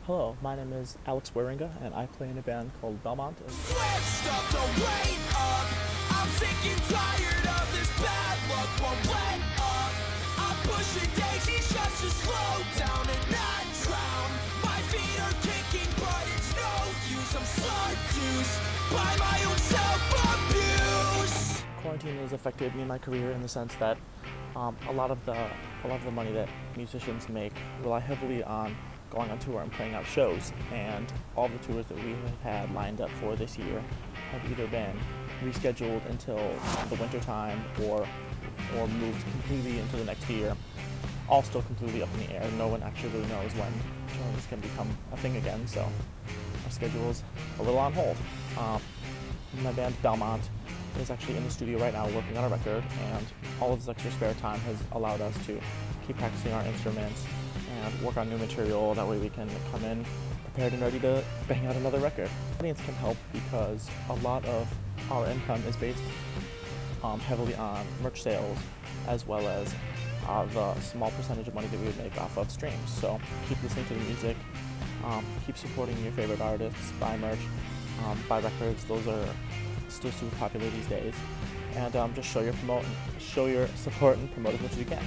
Hello, my name is Alex Waringa, and I play in a band called Belmont. Switched up the weight up. I'm sick and tired of this bad luck. Won't let up. I'm pushing daisies just to slow down and not drown. My feet are kicking, but it's no use. I'm seduced by my own self-abuse. Quarantine has affected me and my career in the sense that a lot of the money that musicians make rely heavily on going on tour and playing out shows, and all the tours that we have had lined up for this year have either been rescheduled until the winter time or moved completely into the next year. All still completely up in the air. No one actually really knows when tours can become a thing again, so our schedule is a little on hold. My band Belmont is actually in the studio right now working on a record, and all of this extra spare time has allowed us to keep practicing our instruments and work on new material. That way we can come in prepared and ready to bang out another record. The audience can help because a lot of our income is based heavily on merch sales, as well as the small percentage of money that we would make off of streams. So keep listening to the music, keep supporting your favorite artists, buy merch, buy records. Those are still super popular these days. And just show your support and promote as much as you can.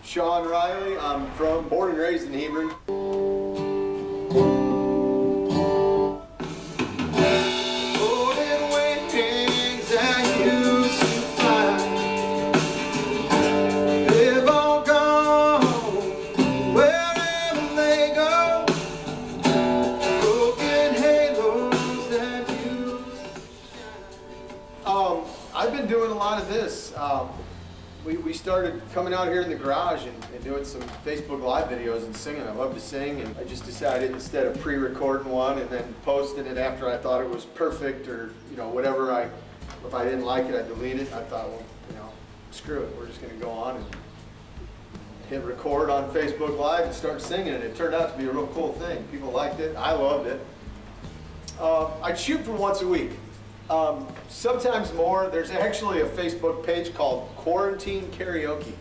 Sean Riley. I'm born and raised in Hebron. I've been doing a lot of this. We started coming out here in the garage and doing some Facebook Live videos and singing. I love to sing, and I just decided instead of pre-recording one and then posting it after I thought it was perfect, or whatever, if I didn't like it, I'd delete it. I thought, well, screw it. We're just going to go on and hit record on Facebook Live and start singing. And it turned out to be a real cool thing. People liked it. I loved it. I'd shoot for once a week. Sometimes more. There's actually a Facebook page called Quarantine Karaoke,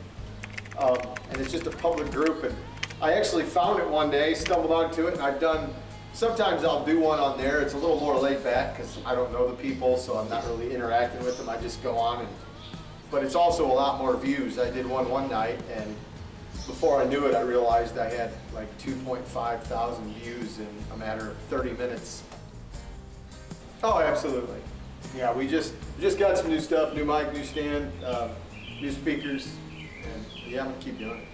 and it's just a public group, and I actually found it one day, stumbled onto it, and sometimes I'll do one on there. It's a little more laid back because I don't know the people, so I'm not really interacting with them. I just go on, but it's also a lot more views. I did one night, and before I knew it, I realized I had like 2.5 thousand views in a matter of 30 minutes. Oh, absolutely. Yeah, we just got some new stuff, new mic, new stand, new speakers, and yeah, I'm gonna keep doing it.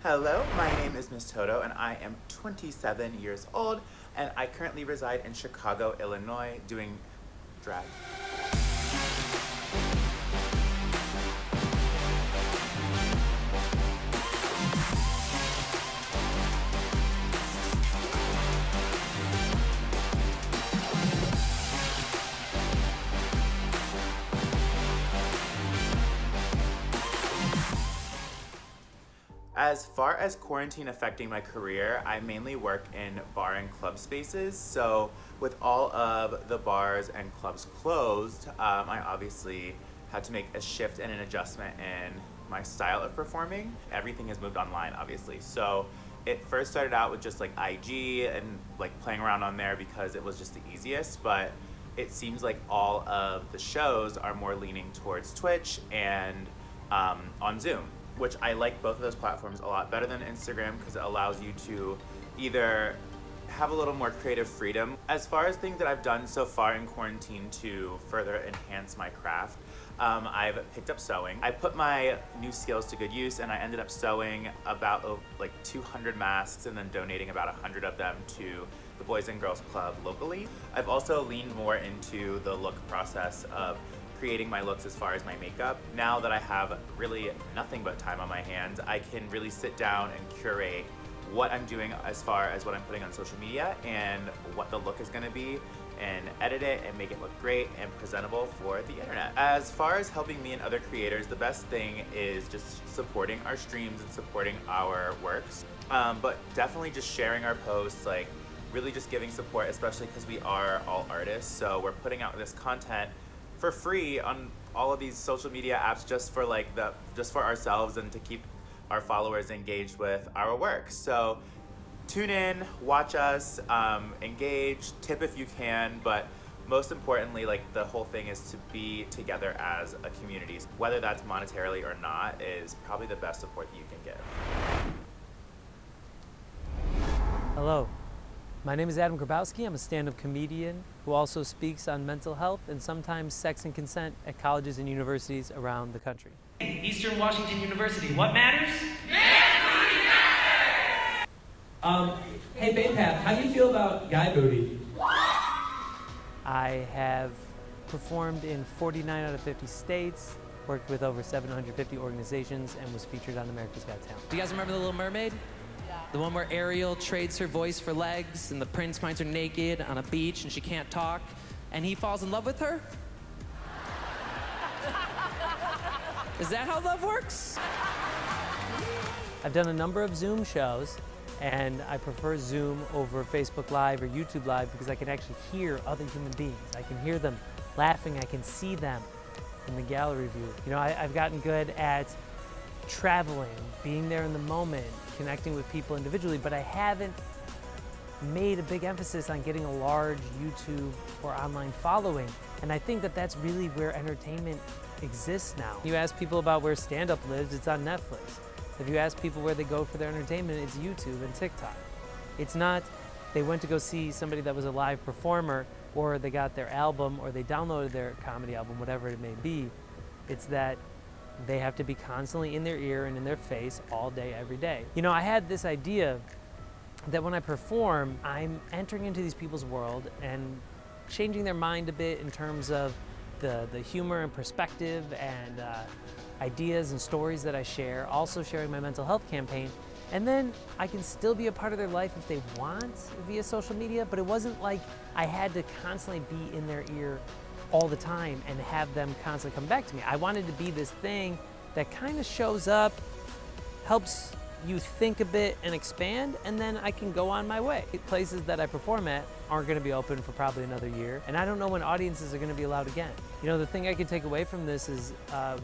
Hello, my name is Miss Toto, and I am 27 years old, and I currently reside in Chicago, Illinois, doing drag. As far as quarantine affecting my career, I mainly work in bar and club spaces. So with all of the bars and clubs closed, I obviously had to make a shift and an adjustment in my style of performing. Everything has moved online, obviously. So it first started out with just like IG and like playing around on there because it was just the easiest, but it seems like all of the shows are more leaning towards Twitch and on Zoom, which I like both of those platforms a lot better than Instagram because it allows you to either have a little more creative freedom. As far as things that I've done so far in quarantine to further enhance my craft, I've picked up sewing. I put my new skills to good use, and I ended up sewing about like 200 masks and then donating about 100 of them to the Boys and Girls Club locally. I've also leaned more into the look process of creating my looks as far as my makeup. Now that I have really nothing but time on my hands, I can really sit down and curate what I'm doing as far as what I'm putting on social media and what the look is gonna be. and edit it and make it look great and presentable for the internet. As far as helping me and other creators, the best thing is just supporting our streams and supporting our works. But definitely just sharing our posts, like really just giving support, especially because we are all artists. So we're putting out this content for free on all of these social media apps just for ourselves and to keep our followers engaged with our work. So tune in, watch us, engage, tip if you can, but most importantly, like the whole thing is to be together as a community. Whether that's monetarily or not is probably the best support that you can give. Hello, my name is Adam Grabowski. I'm a stand-up comedian who also speaks on mental health and sometimes sex and consent at colleges and universities around the country. Eastern Washington University, what matters? Hey Baypath, how do you feel about guy booty? I have performed in 49 out of 50 states, worked with over 750 organizations, and was featured on America's Got Talent. Do you guys remember The Little Mermaid? Yeah. The one where Ariel trades her voice for legs, and the prince finds her naked on a beach, and she can't talk, and he falls in love with her? Is that how love works? I've done a number of Zoom shows, and I prefer Zoom over Facebook Live or YouTube Live because I can actually hear other human beings. I can hear them laughing, I can see them in the gallery view. You know, I've gotten good at traveling, being there in the moment, connecting with people individually, but I haven't made a big emphasis on getting a large YouTube or online following. And I think that that's really where entertainment exists now. You ask people about where stand-up lives, it's on Netflix. If you ask people where they go for their entertainment, it's YouTube and TikTok. It's not they went to go see somebody that was a live performer, or they got their album, or they downloaded their comedy album, whatever it may be. It's that they have to be constantly in their ear and in their face all day, every day. You know, I had this idea that when I perform, I'm entering into these people's world and changing their mind a bit in terms of the humor and perspective and ideas and stories that I share, also sharing my mental health campaign. And then I can still be a part of their life if they want via social media, but it wasn't like I had to constantly be in their ear all the time and have them constantly come back to me. I wanted to be this thing that kind of shows up, helps you think a bit and expand, and then I can go on my way. Places that I perform at aren't going to be open for probably another year, and I don't know when audiences are going to be allowed again. You know, the thing I can take away from this is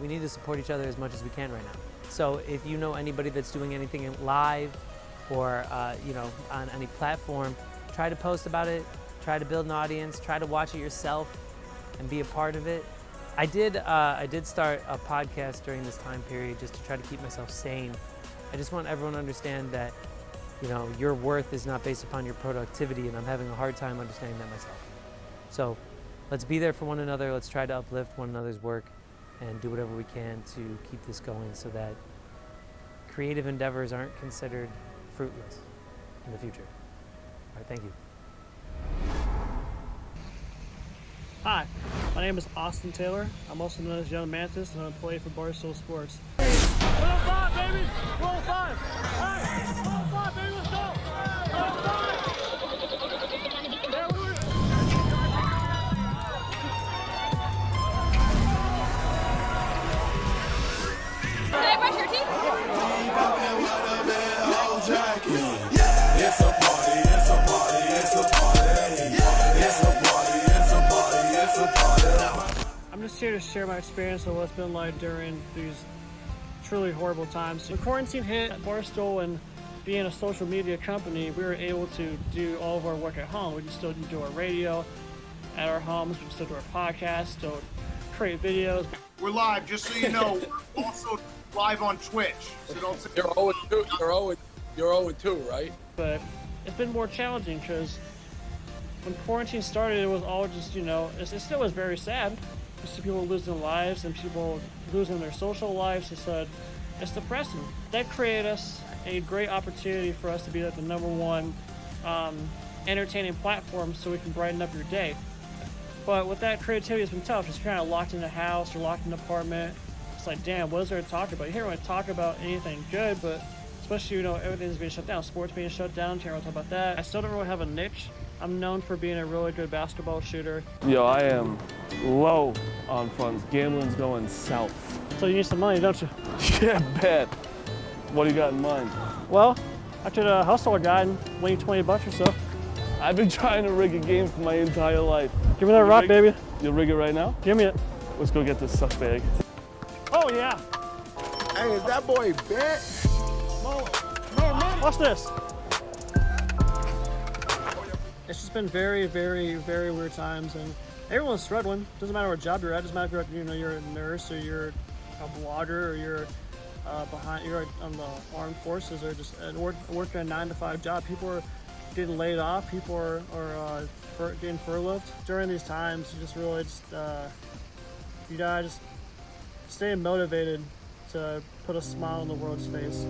we need to support each other as much as we can right now. So if you know anybody that's doing anything live or you know, on any platform, try to post about it, try to build an audience, try to watch it yourself and be a part of it. I did start a podcast during this time period just to try to keep myself sane. I just want everyone to understand that, you know, your worth is not based upon your productivity, and I'm having a hard time understanding that myself. So let's be there for one another. Let's try to uplift one another's work and do whatever we can to keep this going so that creative endeavors aren't considered fruitless in the future. All right, thank you. Hi, my name is Austin Taylor. I'm also known as Young Mantis, and I'm a employee for Barstool Sports. 105, baby! 105! Hey! 105, baby, let's go! 105! Yeah, Can I brush your teeth? It's a party, it's a party, it's a party. It's a party, it's a party, it's a party. I'm just here to share my experience of what it's been like during these truly horrible times. When quarantine hit at Barstool, and being a social media company, we were able to do all of our work at home. We can still do our radio at our homes, we can still do our podcast, still create videos. We're live, just so you know. We're also live on Twitch. So don't say You're 0-2, right? But it's been more challenging because when quarantine started, it was all just, you know, it still was very sad. You see people losing lives and people losing their social lives. It's depressing. That created us a great opportunity for us to be like the #1 entertaining platform so we can brighten up your day. But with that, creativity has been tough. Just kind of locked in the house or locked in the apartment. It's like, damn, what is there to talk about? You can't really talk about anything good, but it's especially, you know, everything's being shut down. Sports being shut down, can't really talk about that. I still don't really have a niche. I'm known for being a really good basketball shooter. Yo, I am low on funds. Gambling's going south. So you need some money, don't you? Yeah, bet. What do you got in mind? Well, I could hustle a guy and win you 20 bucks or so. I've been trying to rig a game for my entire life. Give me that rock, baby. You'll rig it right now? Give me it. Let's go get this suck bag. Oh, yeah. Hey, is that boy bet? Watch this. It's just been very, very, very weird times, and everyone's struggling. Doesn't matter what job you're at. Doesn't matter if you're a nurse or you're a blogger or you're you're on the armed forces or just working a 9-to-5 job. People are getting laid off. People are getting furloughed. During these times, you just really you gotta just stay motivated to put a smile on the world's face.